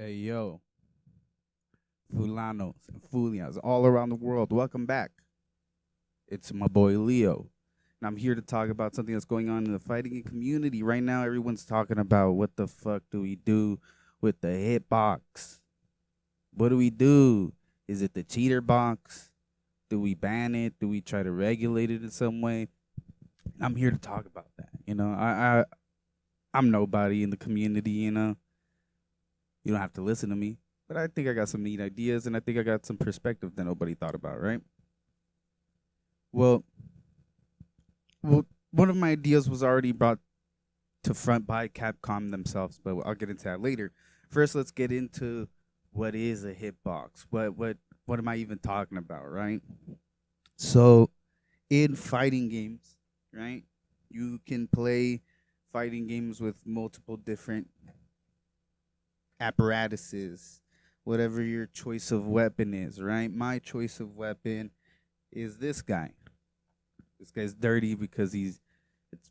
Hey yo, Fulanos and Fulias all around the world. Welcome back. It's my boy Leo. And I'm here to talk about something that's going on in the fighting community. Right now, everyone's talking about what the fuck do we do with the hitbox? What do we do? Is it the cheater box? Do we ban it? Do we try to regulate it in some way? I'm here to talk about that. I'm nobody in the community, You don't have to listen to me. But I think I got some neat ideas and I think I got some perspective that nobody thought about, right? Well, well, one of my ideas was already brought to front by Capcom themselves, but I'll get into that later. First, let's get into what is a hitbox. What am I even talking about, right? So, in fighting games, right? You can play fighting games with multiple different apparatuses, whatever your choice of weapon is, right? My choice of weapon is this guy. This guy's dirty because it's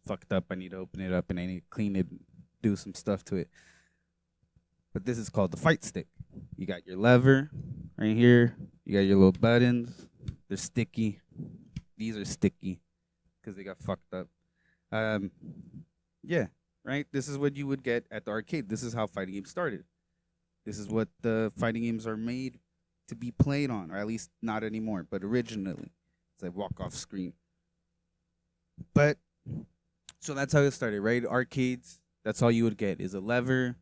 fucked up. I need to open it up and I need to clean it, and do some stuff to it. But this is called the fight stick. You got your lever right here. You got your little buttons. They're sticky. These are sticky because they got fucked up. Um, yeah, right. This is what you would get at the arcade. This is how fighting games started. This is what the fighting games are made to be played on, or at least not anymore, but originally. It's like walk off screen. But so that's how it started, right? Arcades, that's all you would get is a lever,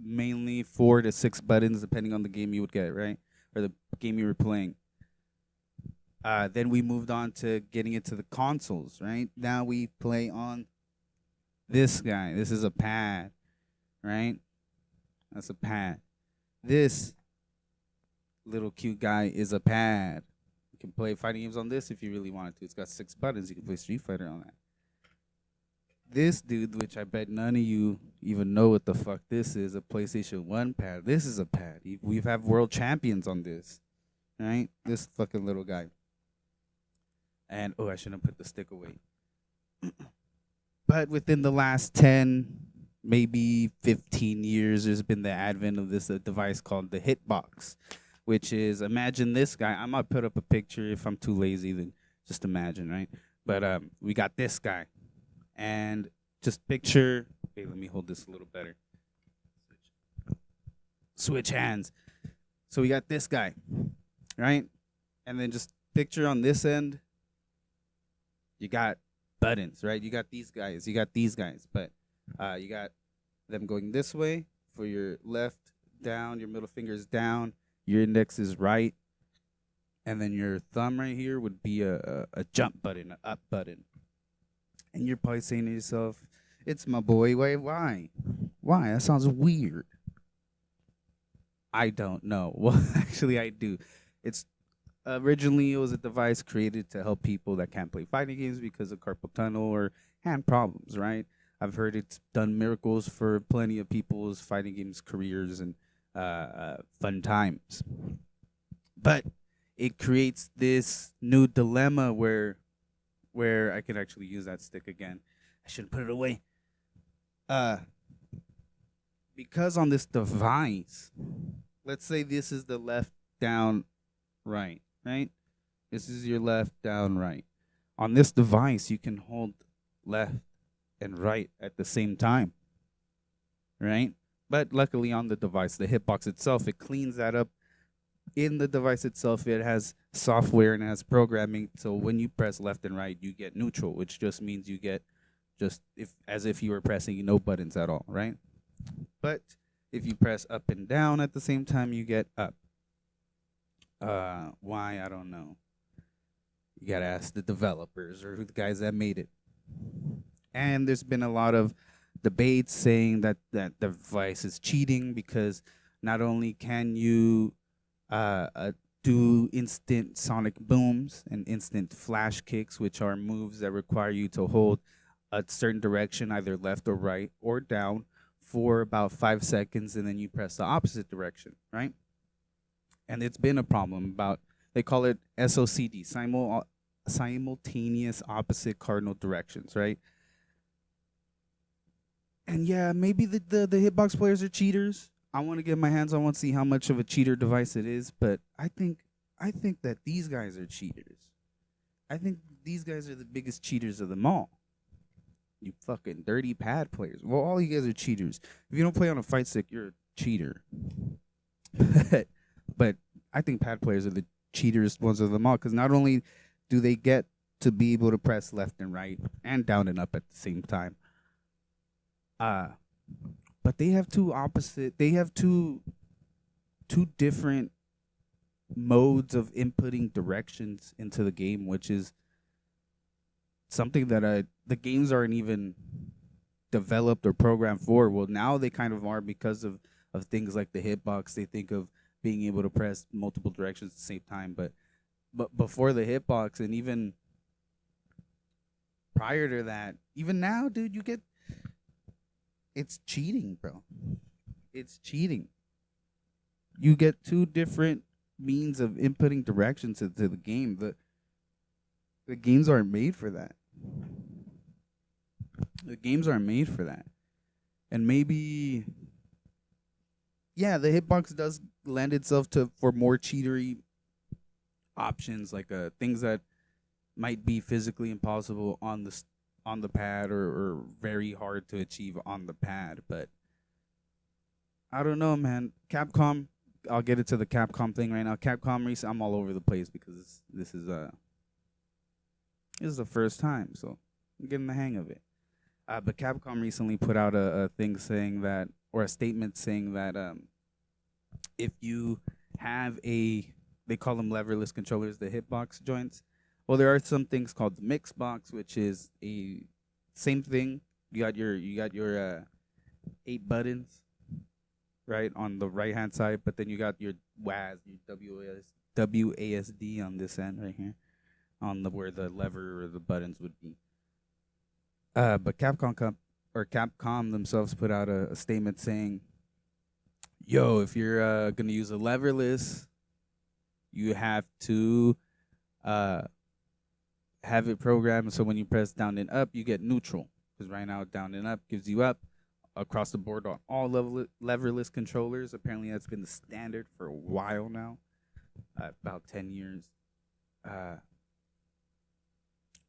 mainly 4 to 6 buttons, depending on the game you would get, right? Or the game you were playing. Then we moved on to getting into the consoles, right? Now we play on this guy. This is a pad, right? That's a pad. This little cute guy is a pad. You can play fighting games on this if you really wanted to. It's got 6 buttons. You can play Street Fighter on that. This dude, which I bet none of you even know what the fuck this is, a PlayStation 1 pad. This is a pad. We've have world champions on this, right? This fucking little guy. And oh, I shouldn't put the stick away. But within the last 10, maybe 15 years, there's been the advent of this device called the Hitbox, which is imagine this guy. I might put up a picture if I'm too lazy, then just imagine, right? But we got this guy, and just picture. Okay, let me hold this a little better. Switch hands. So we got this guy, right? And then just picture on this end, you got buttons, right? You got these guys, you got these guys, but you got them going this way for your left down, your middle finger is down, your index is right, and then your thumb right here would be a jump button, an up button. And you're probably saying to yourself, it's my boy, why? Why? That sounds weird. I don't know. Well, actually, I do. It's originally it was a device created to help people that can't play fighting games because of carpal tunnel or hand problems, right? I've heard it's done miracles for plenty of people's fighting games careers and fun times. But it creates this new dilemma where I can actually use that stick again. I shouldn't put it away. Uh, because on this device, let's say this is the left down right, right? This is your left down right. On this device, you can hold left and right at the same time, right? But luckily on the device, the hitbox itself, it cleans that up. In the device itself, it has software and it has programming. So when you press left and right, you get neutral, which just means you get just if as if you were pressing no buttons at all, right? But if you press up and down at the same time, you get up. Why? I don't know. You gotta ask the developers or who the guys that made it. And there's been a lot of debates saying that that device is cheating because not only can you do instant sonic booms and instant flash kicks, which are moves that require you to hold a certain direction, either left or right or down, for about 5 seconds, and then you press the opposite direction, right? And it's been a problem about they call it SOCD, simultaneous opposite cardinal directions, right? And yeah, maybe the hitbox players are cheaters. I want to get my hands on one, see how much of a cheater device it is. But I think that these guys are cheaters. I think these guys are the biggest cheaters of them all. You fucking dirty pad players. Well, all you guys are cheaters. If you don't play on a fight stick, you're a cheater. But I think pad players are the cheaters ones of them all because not only do they get to be able to press left and right and down and up at the same time, uh, but they have two opposite. They have two different modes of inputting directions into the game, which is something that the games aren't even developed or programmed for. Well, now they kind of are because of things like the hitbox. They think of being able to press multiple directions at the same time, but before the hitbox and even prior to that, even now, dude, you get it's cheating, bro. It's cheating. You get two different means of inputting directions into the game. The games aren't made for that. The games aren't made for that. And maybe yeah, the hitbox does lend itself to for more cheatery options like things that might be physically impossible on on the pad or very hard to achieve on the pad, but I don't know, man. Capcom, I'll get into the Capcom thing right now. Capcom recent, I'm all over the place because this is the first time, so I'm getting the hang of it. But Capcom recently put out a thing saying that, or a statement saying that if you have they call them leverless controllers, the hitbox joints. Well, there are some things called the mix box, which is a same thing. You got your 8 buttons right on the right hand side, but then you got your WAS, your WASD on this end right here, on the where the lever or the buttons would be. But Capcom themselves put out a statement saying, "Yo, if you're gonna use a leverless, you have to uh, have it programmed so when you press down and up, you get neutral. Because right now, down and up gives you up across the board on all leverless controllers. Apparently, that's been the standard for a while now, about 10 years. Uh,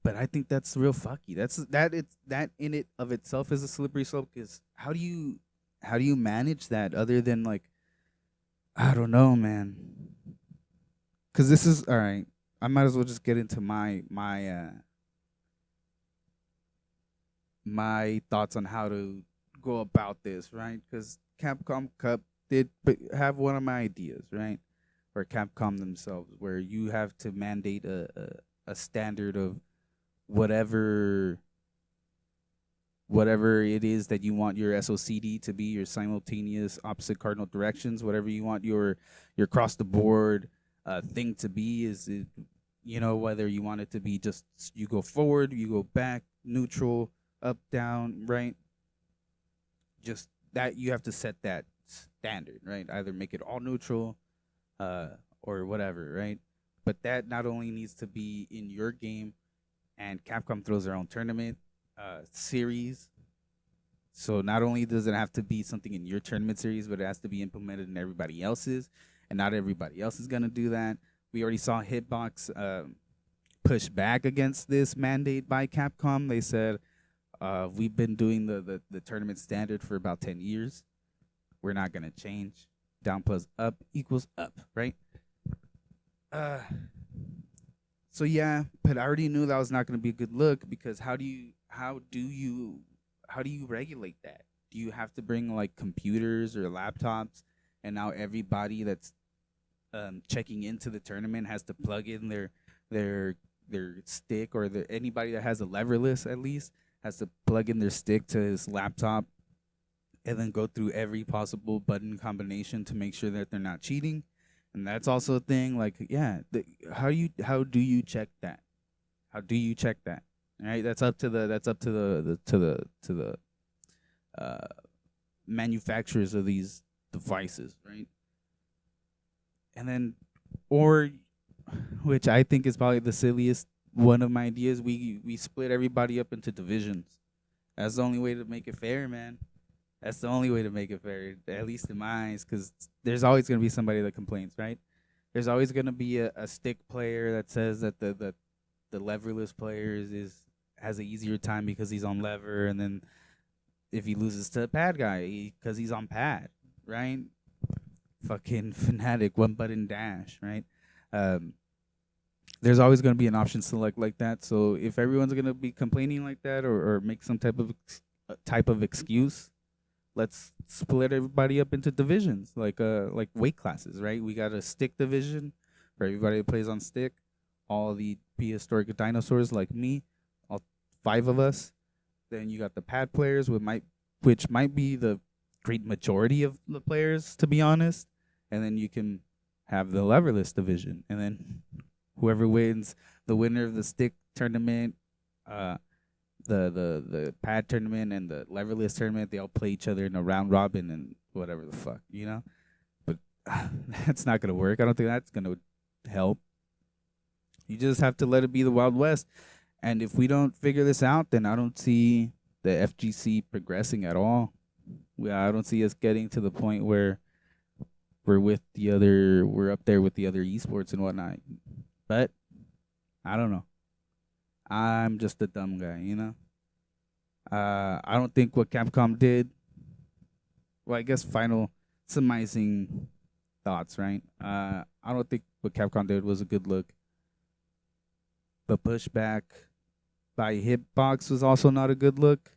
but I think that's real fucky. That in it of itself is a slippery slope. Because how do you manage that other than like I don't know, man. Because this is all right. I might as well just get into my thoughts on how to go about this, right? Because Capcom Cup did have one of my ideas, right? Or Capcom themselves, where you have to mandate a standard of whatever whatever it is that you want your SOCD to be, your simultaneous opposite cardinal directions, whatever you want your cross the board thing to be, is it, whether you want it to be just you go forward, you go back, neutral, up, down, right? Just that you have to set that standard, right? Either make it all neutral, or whatever, right? But that not only needs to be in your game, and Capcom throws their own tournament series. So not only does it have to be something in your tournament series, but it has to be implemented in everybody else's, and not everybody else is gonna do that. We already saw Hitbox push back against this mandate by Capcom. They said we've been doing the tournament standard for about 10 years. We're not gonna change. Down plus up equals up, right? Uh, so yeah, but I already knew that was not gonna be a good look because how do you regulate that? Do you have to bring like computers or laptops, and now everybody that's checking into the tournament has to plug in their their stick, or anybody that has a leverless at least has to plug in their stick to his laptop and then go through every possible button combination to make sure that they're not cheating. And that's also a thing. Like, yeah, how do you check that? How do you check that? All right, that's up to the uh, manufacturers of these devices, right? And then, or which I think is probably the silliest one of my ideas, we split everybody up into divisions. That's the only way to make it fair, man. That's the only way to make it fair, at least in my eyes, because there's always gonna be somebody that complains, right? There's always gonna be a stick player that says that the leverless players is has an easier time because he's on lever, and then if he loses to a pad guy because he's on pad, right? Fucking fanatic, one button dash, right? Um, there's always going to be an option select like that. So if everyone's going to be complaining like that, or make some type of excuse, let's split everybody up into divisions, like weight classes, right? We got a stick division for everybody that plays on stick. All the prehistoric dinosaurs like me, all five of us. Then you got the pad players, which might be the great majority of the players, to be honest. And then you can have the leverless division, and then whoever wins, the winner of the stick tournament, uh, the pad tournament, and the leverless tournament, they all play each other in a round robin and whatever the fuck, you know. But that's not gonna work. I don't think that's gonna help. You just have to let it be the Wild West. And if we don't figure this out, then I don't see the FGC progressing at all. I don't see us getting to the point where we're up there with the other esports and whatnot. But I don't know. I'm just a dumb guy, you know. I don't think what Capcom did. Well, I guess final summarizing thoughts, right? I don't think what Capcom did was a good look. The pushback by Hitbox was also not a good look.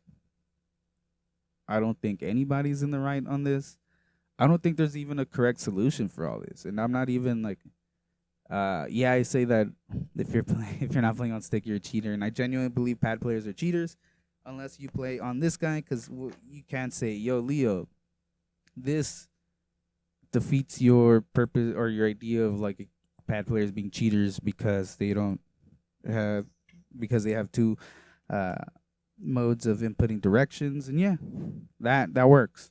I don't think anybody's in the right on this. I don't think there's even a correct solution for all this. And I'm not even like yeah, I say that if you're not playing on stick, you're a cheater, and I genuinely believe pad players are cheaters unless you play on this guy, cuz you can't say, "Yo, Leo, this defeats your purpose or your idea of like pad players being cheaters because they don't have because they have two uh modes of inputting directions." And yeah, that works.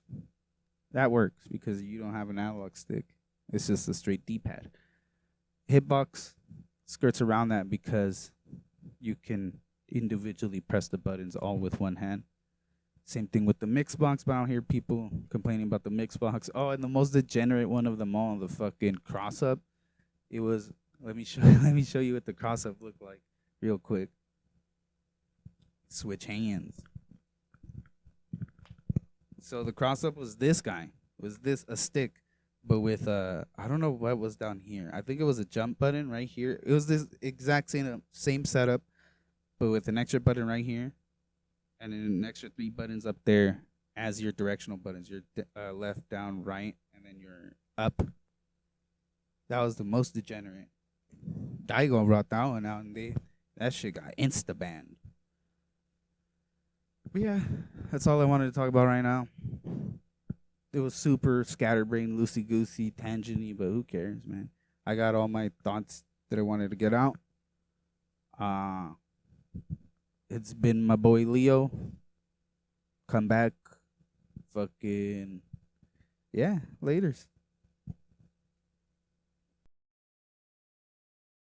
That works because you don't have an analog stick. It's just a straight D-pad. Hitbox skirts around that because you can individually press the buttons all with one hand. Same thing with the Mixbox, but I don't hear people complaining about the Mixbox. Oh, and the most degenerate one of them all, the fucking cross up. It was let me show let me show you what the cross up looked like real quick. Switch hands. So the cross up was this guy. Was this a stick, but with I don't know what was down here. I think it was a jump button right here. It was this exact same setup, but with an extra button right here, and then an extra three buttons up there as your directional buttons. Your left, down, right, and then your up. That was the most degenerate. Daigo brought that one out, and that shit got insta banned. But yeah, that's all I wanted to talk about right now. It was super scatterbrained, loosey goosey, tangenty, but who cares, man? I got all my thoughts that I wanted to get out. Uh it's been my boy Leo. Come back. Fucking yeah, laters.